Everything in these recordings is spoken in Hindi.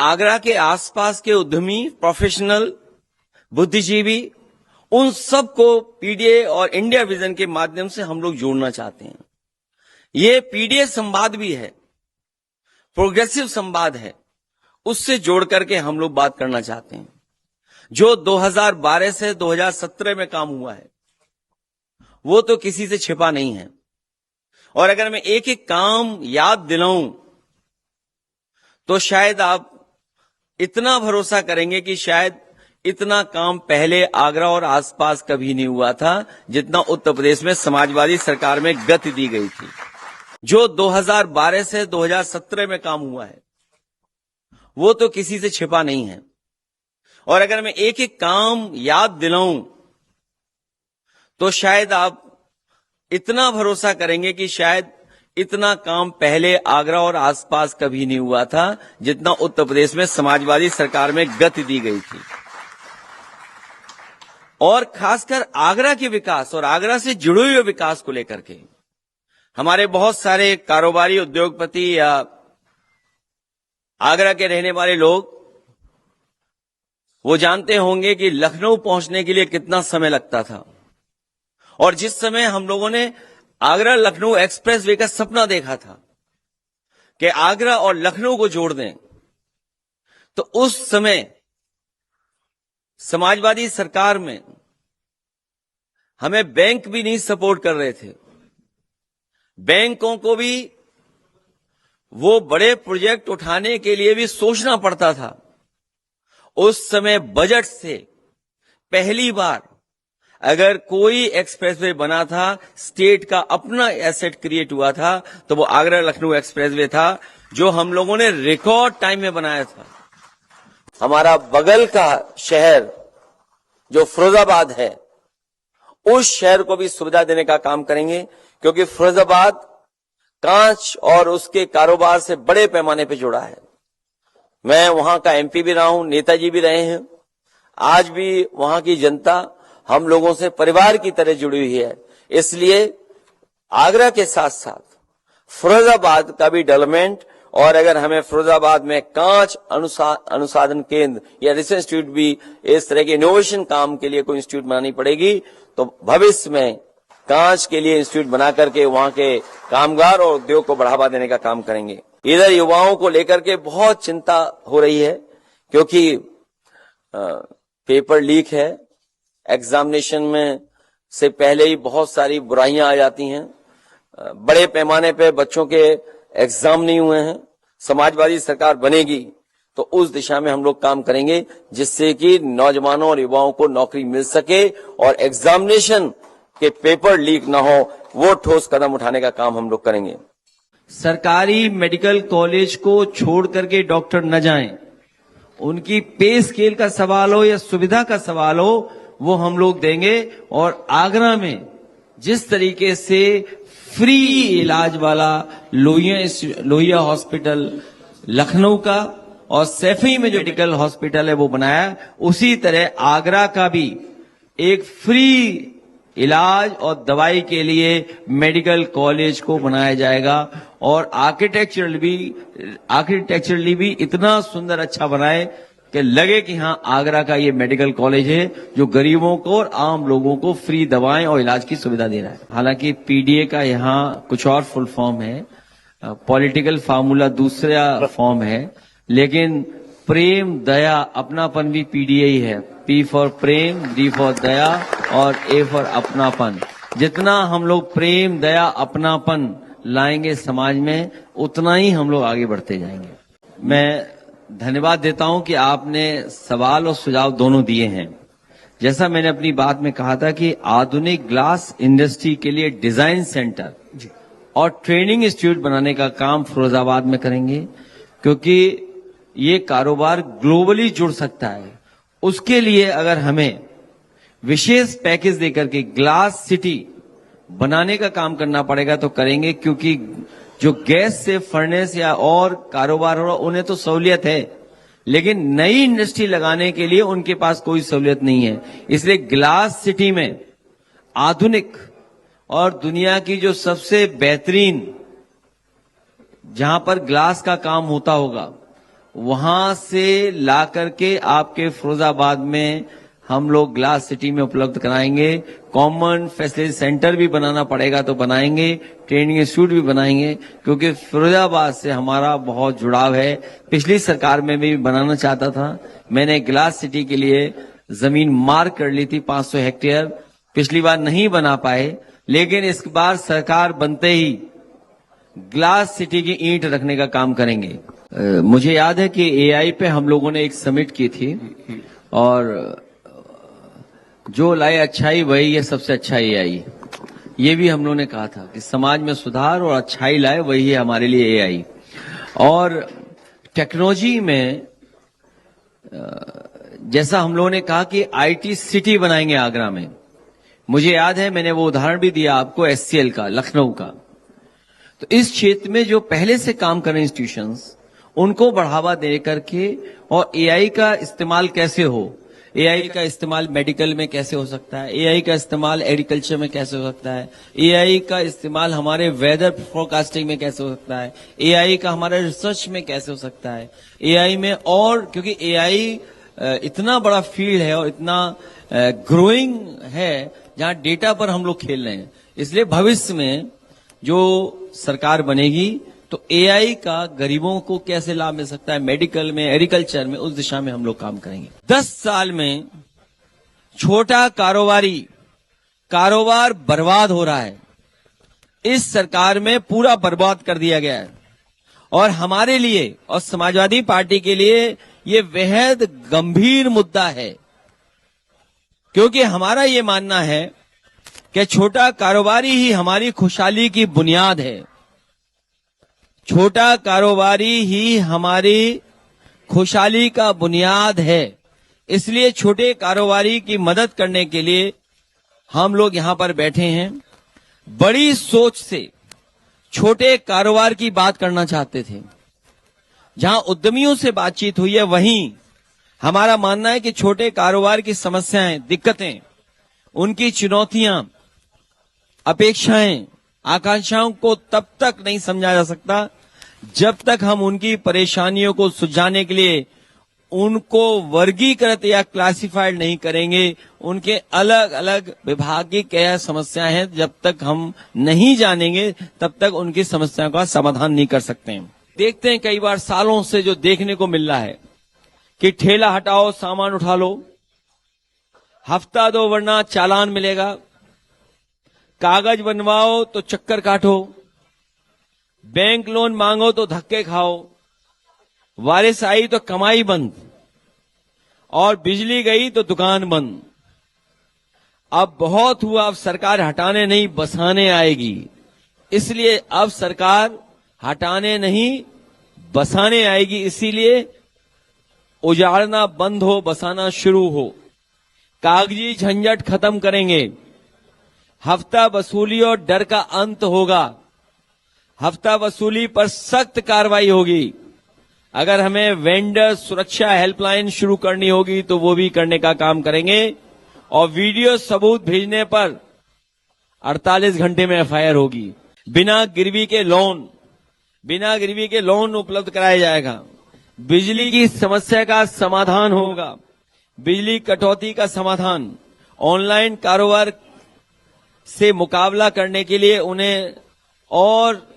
आगरा के आसपास के उद्यमी, प्रोफेशनल, बुद्धिजीवी, उन सबको पीडीए और इंडिया विजन के माध्यम से हम लोग जोड़ना चाहते हैं। ये पीडीए संवाद भी है, प्रोग्रेसिव संवाद है, उससे जोड़ करके हम लोग बात करना चाहते हैं। जो 2012 से 2017 में काम हुआ है वो तो किसी से छिपा नहीं है। और अगर मैं एक एक काम याद दिलाऊं तो शायद आप इतना भरोसा करेंगे कि शायद इतना काम पहले आगरा और आसपास कभी नहीं हुआ था जितना उत्तर प्रदेश में समाजवादी सरकार में गति दी गई थी। जो 2012 से 2017 में काम हुआ है वो तो किसी से छिपा नहीं है। और अगर मैं एक एक काम याद दिलाऊं तो शायद आप इतना भरोसा करेंगे कि शायद इतना काम पहले आगरा और आसपास कभी नहीं हुआ था जितना उत्तर प्रदेश में समाजवादी सरकार में गति दी गई थी। और खासकर आगरा के विकास और आगरा से जुड़े हुए विकास को लेकर के हमारे बहुत सारे कारोबारी, उद्योगपति या आगरा के रहने वाले लोग वो जानते होंगे कि लखनऊ पहुंचने के लिए कितना समय लगता था। और जिस समय हम लोगों ने आगरा लखनऊ एक्सप्रेसवे का सपना देखा था कि आगरा और लखनऊ को जोड़ दें, तो उस समय समाजवादी सरकार में हमें बैंक भी नहीं सपोर्ट कर रहे थे। बैंकों को भी वो बड़े प्रोजेक्ट उठाने के लिए भी सोचना पड़ता था। उस समय बजट से पहली बार अगर कोई एक्सप्रेसवे बना था, स्टेट का अपना एसेट क्रिएट हुआ था, तो वो आगरा लखनऊ एक्सप्रेसवे था, जो हम लोगों ने रिकॉर्ड टाइम में बनाया था। हमारा बगल का शहर जो फिरोजाबाद है, उस शहर को भी सुविधा देने का काम करेंगे, क्योंकि फिरोजाबाद कांच और उसके कारोबार से बड़े पैमाने पे जुड़ा है। मैं वहां का एमपी भी रहा हूं, नेताजी भी रहे हैं। आज भी वहां की जनता हम लोगों से परिवार की तरह जुड़ी हुई है। इसलिए आगरा के साथ साथ फिरोजाबाद का भी डेवलपमेंट, और अगर हमें फिरोजाबाद में कांच अनुसंधान केंद्र या रिसर्च इंस्टीट्यूट भी, इस तरह के इनोवेशन काम के लिए कोई इंस्टीट्यूट बनानी पड़ेगी, तो भविष्य में कांच के लिए इंस्टीट्यूट बना करके वहां के कामगार और उद्योग को बढ़ावा देने का काम करेंगे। इधर युवाओं को लेकर के बहुत चिंता हो रही है, क्योंकि पेपर लीक है, एग्जामिनेशन में से पहले ही बहुत सारी बुराइयां आ जाती हैं, बड़े पैमाने पे बच्चों के एग्जाम नहीं हुए हैं। समाजवादी सरकार बनेगी तो उस दिशा में हम लोग काम करेंगे, जिससे कि नौजवानों और युवाओं को नौकरी मिल सके और एग्जामिनेशन के पेपर लीक ना हो, वो ठोस कदम उठाने का काम हम लोग करेंगे। सरकारी मेडिकल कॉलेज को छोड़ करके डॉक्टर न जाएं, उनकी पे स्केल का सवाल हो या सुविधा का सवाल हो, वो हम लोग देंगे। और आगरा में जिस तरीके से फ्री इलाज वाला लोहिया हॉस्पिटल लखनऊ का और सैफई में जो मेडिकल हॉस्पिटल है वो बनाया, उसी तरह आगरा का भी एक फ्री इलाज और दवाई के लिए मेडिकल कॉलेज को बनाया जाएगा। और आर्किटेक्चरली भी इतना सुंदर अच्छा बनाए कि लगे कि हाँ, आगरा का ये मेडिकल कॉलेज है जो गरीबों को और आम लोगों को फ्री दवाएं और इलाज की सुविधा दे रहा है। हालांकि पीडीए का यहाँ कुछ और फुल फॉर्म है, पॉलिटिकल फार्मूला दूसरा फॉर्म है, लेकिन प्रेम, दया, अपनापन भी पीडीए ही है। पी फॉर प्रेम, डी फॉर दया और ए फॉर अपनापन। जितना हम लोग प्रेम, दया, अपनापन लाएंगे समाज में, उतना ही हम लोग आगे बढ़ते जाएंगे। मैं धन्यवाद देता हूं कि आपने सवाल और सुझाव दोनों दिए हैं। जैसा मैंने अपनी बात में कहा था कि आधुनिक ग्लास इंडस्ट्री के लिए डिजाइन सेंटर और ट्रेनिंग इंस्टीट्यूट बनाने का काम फिरोजाबाद में करेंगे, क्योंकि ये कारोबार ग्लोबली जुड़ सकता है। उसके लिए अगर हमें विशेष पैकेज देकर के ग्लास सिटी बनाने का काम करना पड़ेगा तो करेंगे, क्योंकि जो गैस से फर्नेस या और कारोबार हो रहा उन्हें तो सहूलियत है, लेकिन नई इंडस्ट्री लगाने के लिए उनके पास कोई सहूलियत नहीं है। इसलिए ग्लास सिटी में आधुनिक और दुनिया की जो सबसे बेहतरीन, जहां पर ग्लास का काम होता होगा, वहां से ला करके आपके फिरोजाबाद में हम लोग ग्लास सिटी में उपलब्ध कराएंगे। कॉमन फैसिलिटी सेंटर भी बनाना पड़ेगा तो बनाएंगे, ट्रेनिंग इंस्टीट्यूट भी बनाएंगे, क्योंकि फिरोजाबाद से हमारा बहुत जुड़ाव है। पिछली सरकार में भी बनाना चाहता था, मैंने ग्लास सिटी के लिए जमीन मार्क कर ली थी 500 हेक्टेयर, पिछली बार नहीं बना पाए, लेकिन इस बार सरकार बनते ही ग्लास सिटी की ईंट रखने का काम करेंगे। मुझे याद है कि एआई पे हम लोगों ने एक समिट की थी और जो लाए अच्छाई वही है सबसे अच्छा एआई, ये भी हम लोगों ने कहा था कि समाज में सुधार और अच्छाई लाए वही है हमारे लिए एआई। और टेक्नोलॉजी में जैसा हम लोगों ने कहा कि आईटी सिटी बनाएंगे आगरा में, मुझे याद है मैंने वो उदाहरण भी दिया आपको एचसीएल का, लखनऊ का। तो इस क्षेत्र में जो पहले से काम कर रहे इंस्टीट्यूशंस उनको बढ़ावा दे करके, और एआई का इस्तेमाल कैसे हो, एआई का इस्तेमाल मेडिकल में कैसे हो सकता है, एआई का इस्तेमाल एग्रीकल्चर में कैसे हो सकता है, एआई का इस्तेमाल हमारे वेदर फोरकास्टिंग में कैसे हो सकता है, एआई का हमारे रिसर्च में कैसे हो सकता है, एआई में, और क्योंकि एआई इतना बड़ा फील्ड है और इतना ग्रोइंग है जहां डेटा पर हम लोग खेल रहे हैं, इसलिए भविष्य में जो सरकार बनेगी तो एआई का गरीबों को कैसे लाभ मिल सकता है, मेडिकल में, एग्रीकल्चर में, उस दिशा में हम लोग काम करेंगे। 10 साल में छोटा कारोबार बर्बाद हो रहा है, इस सरकार में पूरा बर्बाद कर दिया गया है। और हमारे लिए और समाजवादी पार्टी के लिए ये बेहद गंभीर मुद्दा है, क्योंकि हमारा ये मानना है कि छोटा कारोबारी ही हमारी खुशहाली की बुनियाद है, छोटा कारोबारी ही हमारी खुशहाली का बुनियाद है। इसलिए छोटे कारोबारी की मदद करने के लिए हम लोग यहां पर बैठे हैं। बड़ी सोच से छोटे कारोबार की बात करना चाहते थे, जहां उद्यमियों से बातचीत हुई है वहीं हमारा मानना है कि छोटे कारोबार की समस्याएं, दिक्कतें, उनकी चुनौतियां, अपेक्षाएं, आकांक्षाओं को तब तक नहीं समझा जा सकता जब तक हम उनकी परेशानियों को सुलझाने के लिए उनको वर्गीकृत या क्लासिफाइड नहीं करेंगे। उनके अलग अलग विभागीय क्या समस्याएं हैं, जब तक हम नहीं जानेंगे तब तक उनकी समस्याओं का समाधान नहीं कर सकते हैं। देखते हैं कई बार सालों से जो देखने को मिल रहा है कि ठेला हटाओ सामान उठा लो, हफ्ता दो वरना चालान मिलेगा, कागज बनवाओ तो चक्कर काटो, बैंक लोन मांगो तो धक्के खाओ, वारिस आई तो कमाई बंद, और बिजली गई तो दुकान बंद। अब बहुत हुआ, अब सरकार हटाने नहीं बसाने आएगी। इसलिए अब सरकार हटाने नहीं बसाने आएगी, इसीलिए उजाड़ना बंद हो, बसाना शुरू हो। कागजी झंझट खत्म करेंगे, हफ्ता वसूली और डर का अंत होगा। हफ्ता वसूली पर सख्त कार्रवाई होगी। अगर हमें वेंडर सुरक्षा हेल्पलाइन शुरू करनी होगी तो वो भी करने का काम करेंगे, और वीडियो सबूत भेजने पर 48 घंटे में एफआईआर होगी। बिना गिरवी के लोन उपलब्ध कराया जाएगा। बिजली की समस्या का समाधान होगा, बिजली कटौती का समाधान। ऑनलाइन कारोबार से मुकाबला करने के लिए उन्हें और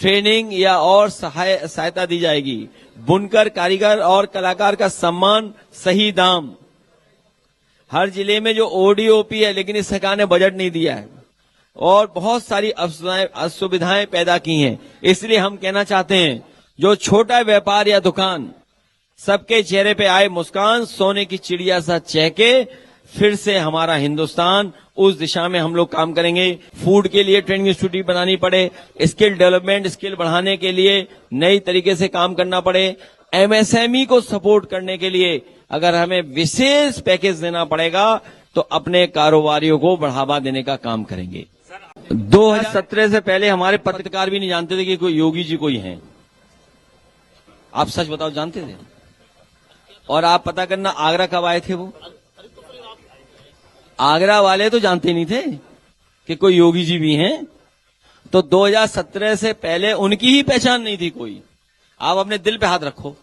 ट्रेनिंग या और सहायता दी जाएगी। बुनकर, कारीगर और कलाकार का सम्मान, सही दाम। हर जिले में जो ओडीओपी है, लेकिन इस सरकार ने बजट नहीं दिया है, और बहुत सारी असुविधाएं पैदा की हैं। इसलिए हम कहना चाहते हैं, जो छोटा व्यापार या दुकान, सबके चेहरे पे आए मुस्कान, सोने की चिड़िया सा चहके, फिर से हमारा हिंदुस्तान, उस दिशा में हम लोग काम करेंगे। फूड के लिए ट्रेनिंग इंस्टीट्यूट बनानी पड़े, स्किल डेवलपमेंट, स्किल बढ़ाने के लिए नई तरीके से काम करना पड़े। एमएसएमई को सपोर्ट करने के लिए अगर हमें विशेष पैकेज देना पड़ेगा तो अपने कारोबारियों को बढ़ावा देने का काम करेंगे। 2017 से पहले हमारे पत्रकार भी नहीं जानते थे कि कोई योगी जी कोई हैं। आप सच बताओ, जानते थे? और आप पता करना, आगरा कब आए थे वो? आगरा वाले तो जानते नहीं थे कि कोई योगी जी भी हैं। तो 2017 से पहले उनकी ही पहचान नहीं थी कोई। आप अपने दिल पे हाथ रखो,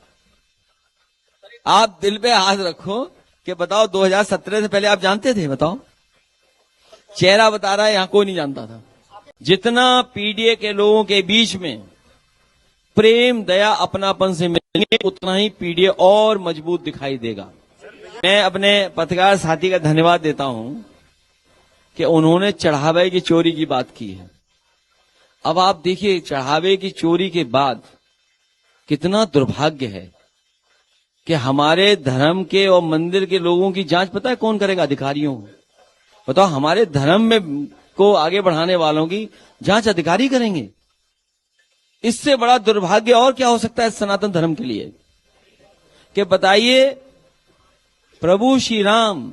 आप दिल पे हाथ रखो कि बताओ 2017 से पहले आप जानते थे? बताओ, चेहरा बता रहा है, यहां कोई नहीं जानता था। जितना पीडीए के लोगों के बीच में प्रेम, दया, अपनापन से मिलेंगे, उतना ही पीडीए और मजबूत दिखाई देगा। मैं अपने पत्रकार साथी का धन्यवाद देता हूं कि उन्होंने चढ़ावे की चोरी की बात की है। अब आप देखिए, चढ़ावे की चोरी के बाद कितना दुर्भाग्य है कि हमारे धर्म के और मंदिर के लोगों की जांच पता है कौन करेगा? अधिकारियों को। बताओ, हमारे धर्म में को आगे बढ़ाने वालों की जांच अधिकारी करेंगे? इससे बड़ा दुर्भाग्य और क्या हो सकता है सनातन धर्म के लिए? कि बताइए, प्रभु श्री राम,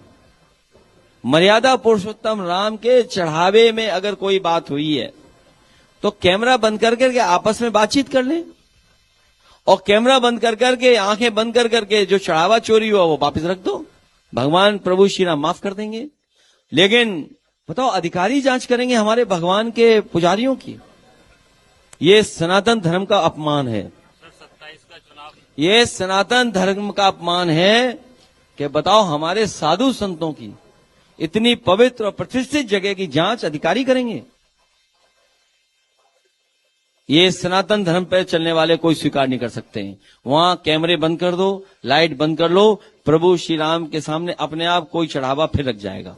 मर्यादा पुरुषोत्तम राम के चढ़ावे में अगर कोई बात हुई है तो कैमरा बंद कर करके आपस में बातचीत कर लें, और कैमरा बंद कर करके, आंखें बंद कर करके जो चढ़ावा चोरी हुआ वो वापस रख दो, भगवान प्रभु श्री राम माफ कर देंगे। लेकिन बताओ, अधिकारी जांच करेंगे हमारे भगवान के पुजारियों की? ये सनातन धर्म का अपमान है। ये सनातन धर्म का अपमान है कि बताओ, हमारे साधु संतों की इतनी पवित्र और प्रतिष्ठित जगह की जांच अधिकारी करेंगे? ये सनातन धर्म पर चलने वाले कोई स्वीकार नहीं कर सकते हैं। वहां कैमरे बंद कर दो, लाइट बंद कर लो, प्रभु श्री राम के सामने अपने आप कोई चढ़ावा फिर रख जाएगा।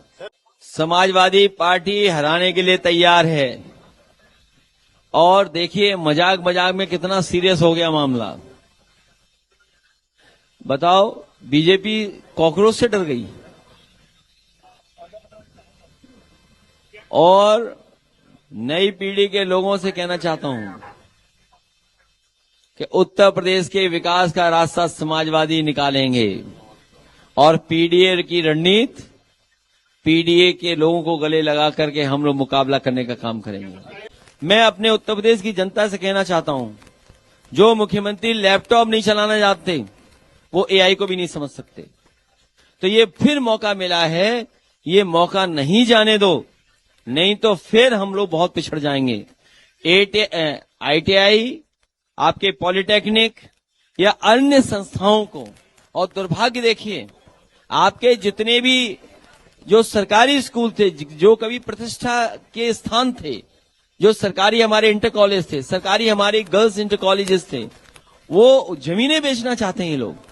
समाजवादी पार्टी हराने के लिए तैयार है। और देखिए, मजाक मजाक में कितना सीरियस हो गया मामला। बताओ, बीजेपी कॉकरोच से डर गई। और नई पीढ़ी के लोगों से कहना चाहता हूं कि उत्तर प्रदेश के विकास का रास्ता समाजवादी निकालेंगे, और पीडीए की रणनीति, पीडीए के लोगों को गले लगा करके हम लोग मुकाबला करने का काम करेंगे। मैं अपने उत्तर प्रदेश की जनता से कहना चाहता हूं, जो मुख्यमंत्री लैपटॉप नहीं चलाना जानते वो एआई को भी नहीं समझ सकते। तो ये फिर मौका मिला है, ये मौका नहीं जाने दो, नहीं तो फिर हम लोग बहुत पिछड़ जाएंगे। आईटीआई, आपके पॉलिटेक्निक या अन्य संस्थाओं को, और दुर्भाग्य देखिए, आपके जितने भी जो सरकारी स्कूल थे, जो कभी प्रतिष्ठा के स्थान थे, जो सरकारी हमारे इंटर कॉलेज थे, सरकारी हमारे गर्ल्स इंटर कॉलेजेस थे, वो जमीनें बेचना चाहते हैं ये लोग।